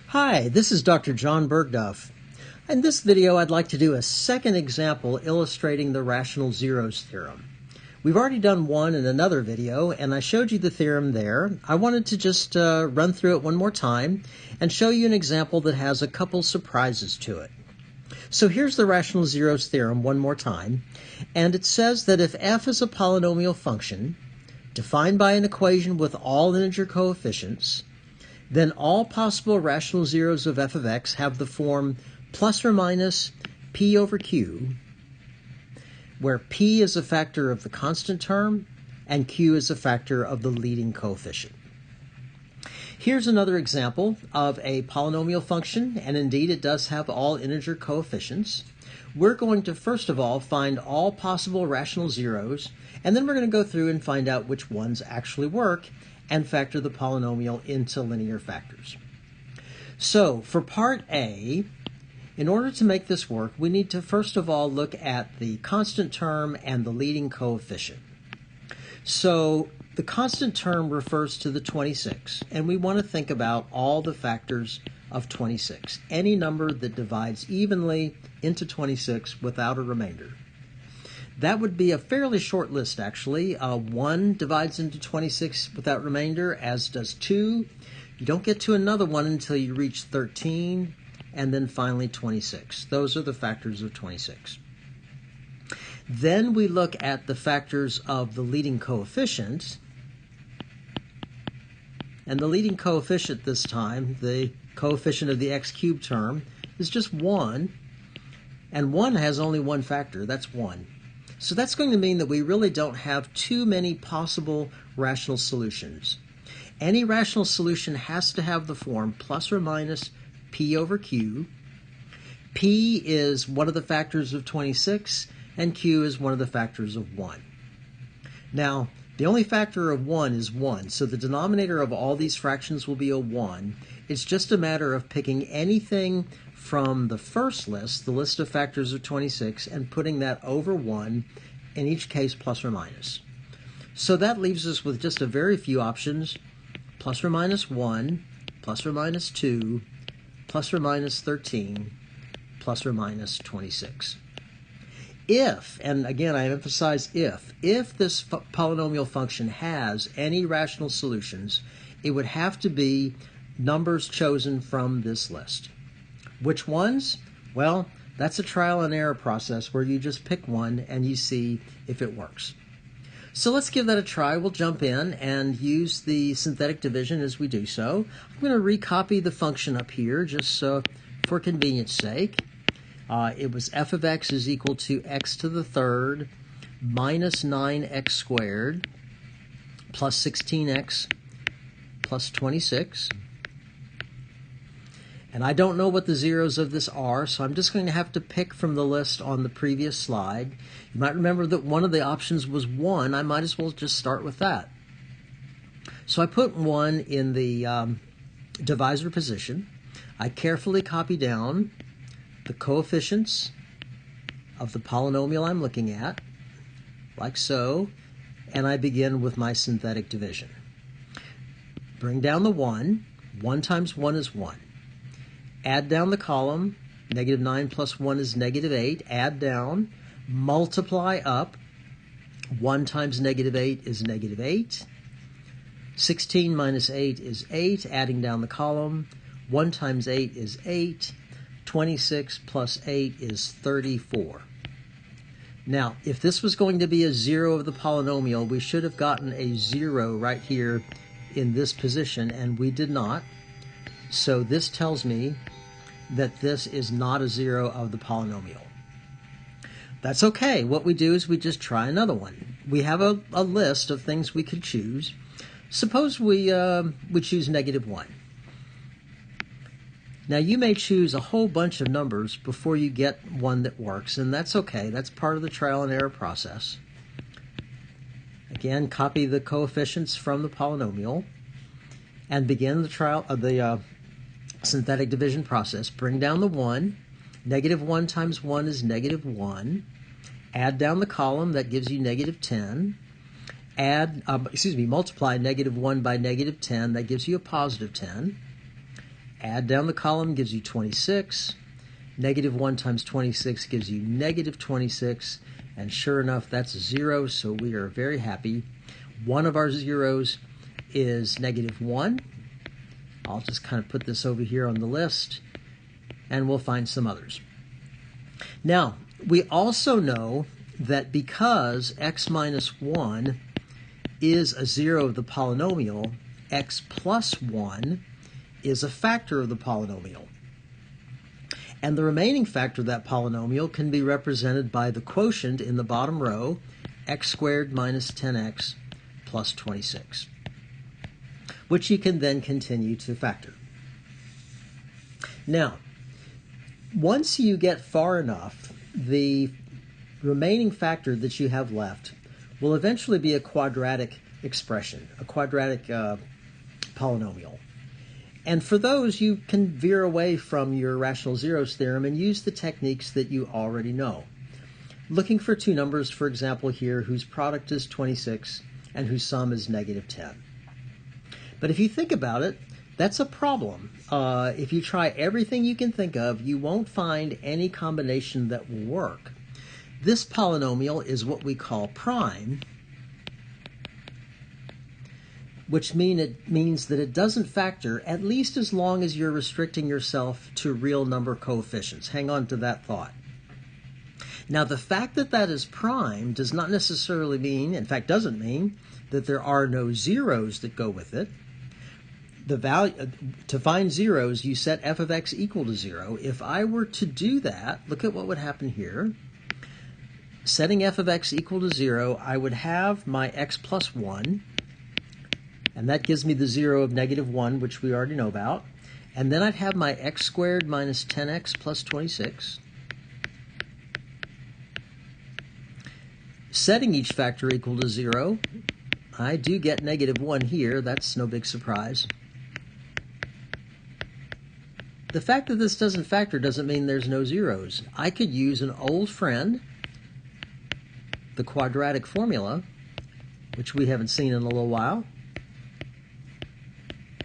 Hi, this is Dr. John Bergdorf. In this video, I'd like to do a second example illustrating the Rational Zeros Theorem. We've already done one in another video, and I showed you the theorem there. I wanted to just run through it one more time and show you an example that has a couple surprises to it. So here's the Rational Zeros Theorem one more time, and it says that if f is a polynomial function defined by an equation with all integer coefficients, then all possible rational zeros of f of x have the form plus or minus p over q, where p is a factor of the constant term and q is a factor of the leading coefficient. Here's another example of a polynomial function, and indeed it does have all integer coefficients. We're going to first of all find all possible rational zeros, and then we're going to go through and find out which ones actually work and factor the polynomial into linear factors. So for part A, in order to make this work, we need to first of all look at the constant term and the leading coefficient. So the constant term refers to the 26, and we want to think about all the factors of 26, any number that divides evenly into 26 without a remainder. That would be a fairly short list, actually. 1 divides into 26 without remainder, as does 2. You don't get to another one until you reach 13, and then finally 26. Those are the factors of 26. Then we look at the factors of the leading coefficient. And the leading coefficient this time, the coefficient of the x cubed term, is just 1. And 1 has only one factor, that's 1. So that's going to mean that we really don't have too many possible rational solutions. Any rational solution has to have the form plus or minus p over q. P is one of the factors of 26, and q is one of the factors of 1. Now, the only factor of 1 is 1, so the denominator of all these fractions will be a 1. It's just a matter of picking anything from the first list, the list of factors of 26, and putting that over 1, in each case plus or minus. So that leaves us with just a very few options: plus or minus 1, plus or minus 2, plus or minus 13, plus or minus 26. If, and again I emphasize if this polynomial function has any rational solutions, it would have to be numbers chosen from this list. Which ones? Well, that's a trial and error process where you just pick one and you see if it works. So let's give that a try. We'll jump in and use the synthetic division as we do so. I'm going to recopy the function up here just so for convenience sake. It was f of x is equal to x to the third minus 9x squared plus 16x plus 26. And I don't know what the zeros of this are, so I'm just going to have to pick from the list on the previous slide. You might remember that one of the options was 1. I might as well just start with that. So I put 1 in the divisor position. I carefully copy down the coefficients of the polynomial I'm looking at, like so, and I begin with my synthetic division. Bring down the 1. 1 times 1 is 1. Add down the column. Negative 9 plus 1 is negative 8. Add down. Multiply up. 1 times negative 8 is negative 8. 16 minus 8 is 8. Adding down the column. 1 times 8 is 8. 26 plus 8 is 34. Now, if this was going to be a 0 of the polynomial, we should have gotten a 0 right here in this position, and we did not. So this tells me that this is not a 0 of the polynomial. That's okay. What we do is we just try another one. We have a list of things we could choose. Suppose we choose negative 1. Now you may choose a whole bunch of numbers before you get one that works, and that's okay. That's part of the trial and error process. Again, copy the coefficients from the polynomial and begin the synthetic division process. Bring down the 1. Negative 1 times 1 is negative 1. Add down the column. That gives you negative 10. Multiply negative 1 by negative 10. That gives you a positive 10. Add down the column gives you 26. Negative 1 times 26 gives you negative 26. And sure enough, that's a 0, so we are very happy. One of our zeros is negative 1. I'll just kind of put this over here on the list, and we'll find some others. Now, we also know that because x minus 1 is a 0 of the polynomial, x plus 1 is a factor of the polynomial. And the remaining factor of that polynomial can be represented by the quotient in the bottom row, x squared minus 10x plus 26, which you can then continue to factor. Now, once you get far enough, the remaining factor that you have left will eventually be a quadratic expression, a quadratic polynomial. And for those, you can veer away from your rational zeros theorem and use the techniques that you already know. Looking for two numbers, for example, here, whose product is 26 and whose sum is negative 10. But if you think about it, that's a problem. If you try everything you can think of, you won't find any combination that will work. This polynomial is what we call prime, which means that it doesn't factor, at least as long as you're restricting yourself to real number coefficients. Hang on to that thought. Now, the fact that that is prime does not necessarily mean, in fact doesn't mean, that there are no zeros that go with it. The value, to find zeros, you set f of x equal to 0. If I were to do that, look at what would happen here. Setting f of x equal to 0, I would have my x plus 1, and that gives me the 0 of negative 1, which we already know about. And then I'd have my x squared minus 10x plus 26. Setting each factor equal to 0, I do get negative 1 here. That's no big surprise. The fact that this doesn't factor doesn't mean there's no zeros. I could use an old friend, the quadratic formula, which we haven't seen in a little while.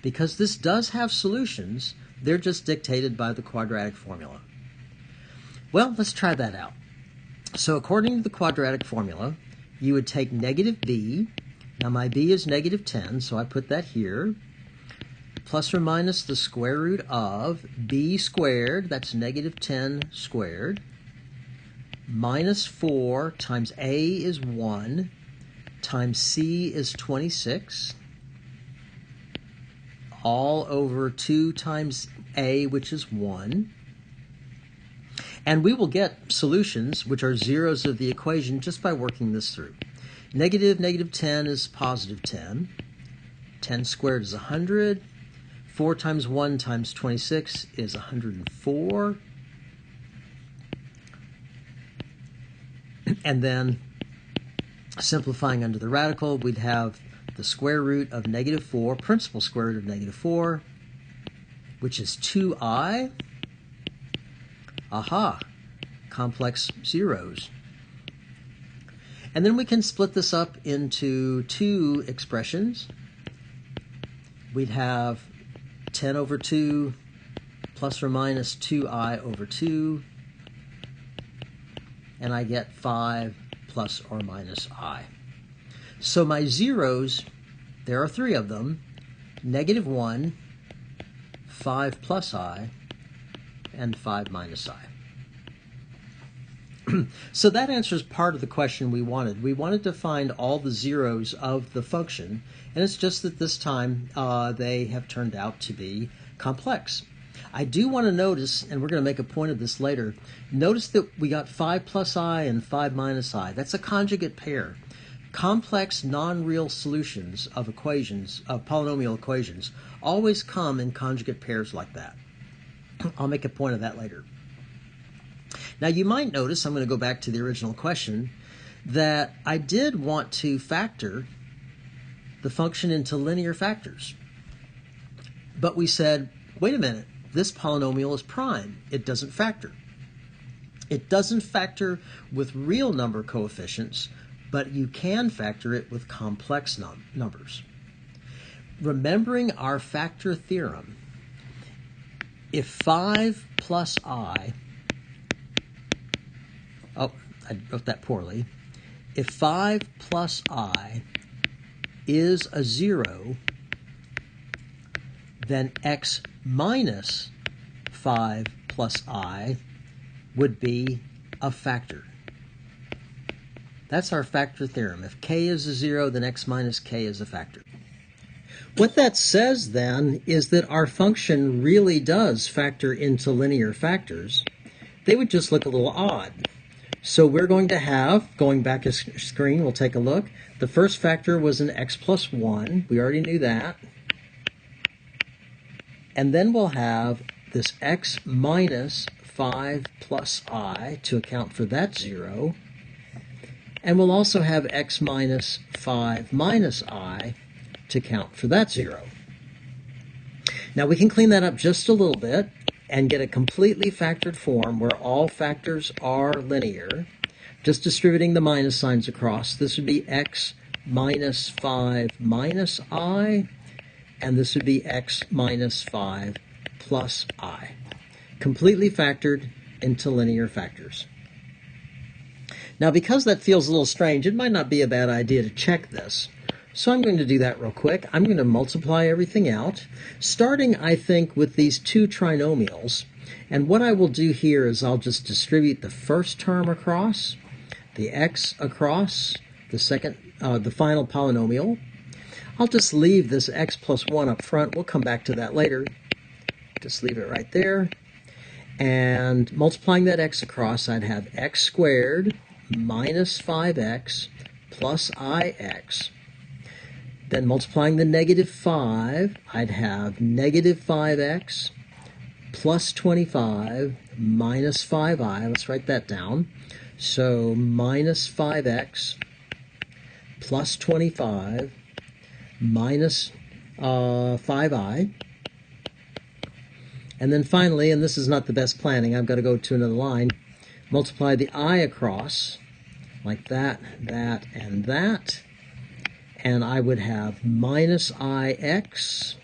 Because this does have solutions, they're just dictated by the quadratic formula. Well, let's try that out. So according to the quadratic formula, you would take negative b. Now my b is negative 10, so I put that here. Plus or minus the square root of b squared, that's negative 10 squared, minus 4 times a is 1, times c is 26, all over 2 times a, which is 1. And we will get solutions, which are zeros of the equation, just by working this through. Negative 10 is positive 10. 10 squared is 100. 4 times 1 times 26 is 104. And then, simplifying under the radical, we'd have the square root of negative 4, principal square root of negative 4, which is 2i. Aha, complex zeros. And then we can split this up into two expressions. We'd have 10 over 2 plus or minus 2i over 2, and I get 5 plus or minus I. So my zeros, there are 3 of them, negative 1, 5 plus I, and 5 minus I. So that answers part of the question we wanted. We wanted to find all the zeros of the function, and it's just that this time they have turned out to be complex. I do want to notice, and we're going to make a point of this later, notice that we got 5 plus I and 5 minus I. That's a conjugate pair. Complex non-real solutions of equations, of polynomial equations, always come in conjugate pairs like that. I'll make a point of that later. Now you might notice, I'm going to go back to the original question, that I did want to factor the function into linear factors. But we said, wait a minute, this polynomial is prime. It doesn't factor. It doesn't factor with real number coefficients, but you can factor it with complex numbers. Remembering our factor theorem, if 5 plus I, oh, I wrote that poorly. If 5 plus I is a 0, then x minus 5 plus I would be a factor. That's our factor theorem. If k is a 0, then x minus k is a factor. What that says then is that our function really does factor into linear factors. They would just look a little odd. So we're going to have, going back to screen, we'll take a look. The first factor was an x plus 1. We already knew that. And then we'll have this x minus 5 plus I to account for that 0. And we'll also have x minus 5 minus I to count for that 0. Now we can clean that up just a little bit and get a completely factored form where all factors are linear. Just distributing the minus signs across, this would be x minus 5 minus I, and this would be x minus 5 plus I. Completely factored into linear factors. Now, because that feels a little strange, it might not be a bad idea to check this. So I'm going to do that real quick. I'm going to multiply everything out, starting, I think, with these two trinomials. And what I will do here is I'll just distribute the first term across, the x across, the final polynomial. I'll just leave this x plus 1 up front. We'll come back to that later. Just leave it right there. And multiplying that x across, I'd have x squared minus 5x plus ix. Then multiplying the negative 5, I'd have negative 5x plus 25 minus 5i. Let's write that down. So minus 5x plus 25 minus 5i. And then finally, and this is not the best planning, I've got to go to another line, multiply the I across, like that, that, and that. And I would have minus ix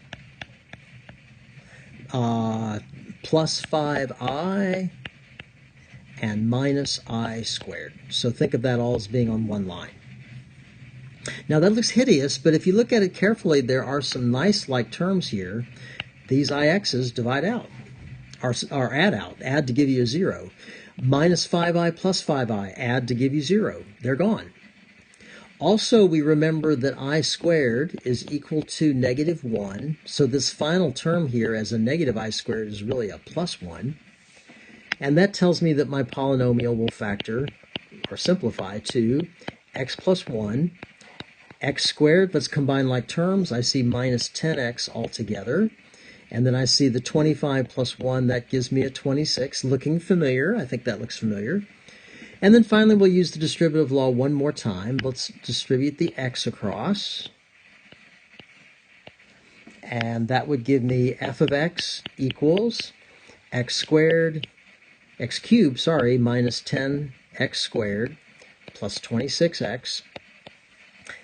plus 5i and minus I squared. So think of that all as being on one line. Now that looks hideous, but if you look at it carefully, there are some nice like terms here. These ix's divide out, or add out, add to give you a 0. Minus 5i plus 5i, add to give you 0. They're gone. Also, we remember that I squared is equal to negative 1, so this final term here as a negative I squared is really a plus 1. And that tells me that my polynomial will factor, or simplify, to x plus 1, x squared, let's combine like terms, I see minus 10x altogether. And then I see the 25 plus 1, that gives me a 26, looking familiar. I think that looks familiar. And then finally, we'll use the distributive law one more time. Let's distribute the x across. And that would give me f of x equals x cubed, minus 10x squared plus 26x.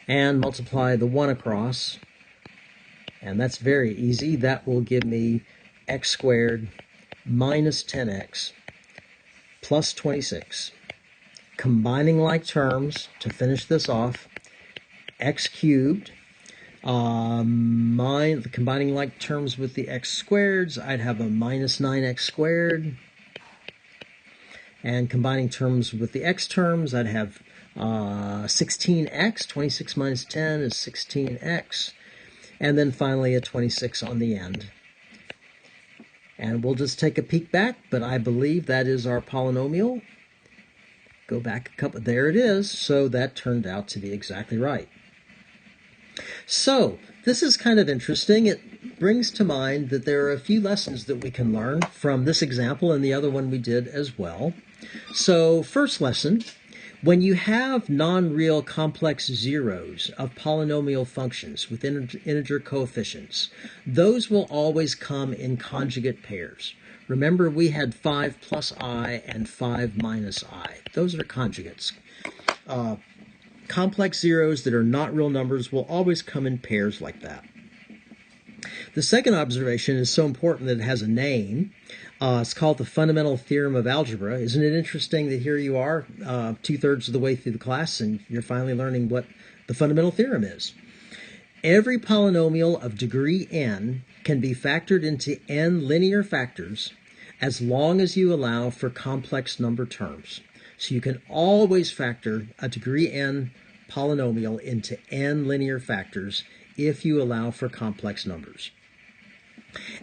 And multiply the 1 across. And that's very easy. That will give me x squared minus 10x plus 26. Combining like terms to finish this off, x cubed, combining like terms with the x squareds, I'd have a minus 9x squared. And combining terms with the x terms, I'd have 16x. 26 minus 10 is 16x. And then finally a 26 on the end. And we'll just take a peek back, but I believe that is our polynomial. Go back a couple, there it is. So that turned out to be exactly right. So this is kind of interesting. It brings to mind that there are a few lessons that we can learn from this example and the other one we did as well. So first lesson, when you have non-real complex zeros of polynomial functions with integer coefficients, those will always come in conjugate pairs. Remember, we had 5 plus I and 5 minus I. Those are conjugates. Complex zeros that are not real numbers will always come in pairs like that. The second observation is so important that it has a name. It's called the fundamental theorem of algebra. Isn't it interesting that here you are, 2/3 of the way through the class, and you're finally learning what the fundamental theorem is? Every polynomial of degree n can be factored into n linear factors as long as you allow for complex number terms. So you can always factor a degree n polynomial into n linear factors if you allow for complex numbers.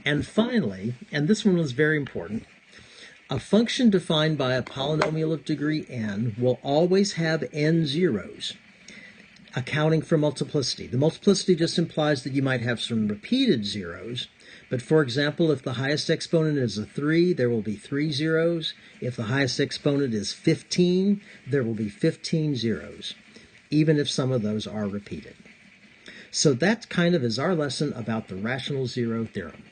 And finally, and this one was very important, a function defined by a polynomial of degree n will always have n zeros, accounting for multiplicity. The multiplicity just implies that you might have some repeated zeros, but for example, if the highest exponent is a 3, there will be 3 zeros. If the highest exponent is 15, there will be 15 zeros, even if some of those are repeated. So that kind of is our lesson about the rational zero theorem.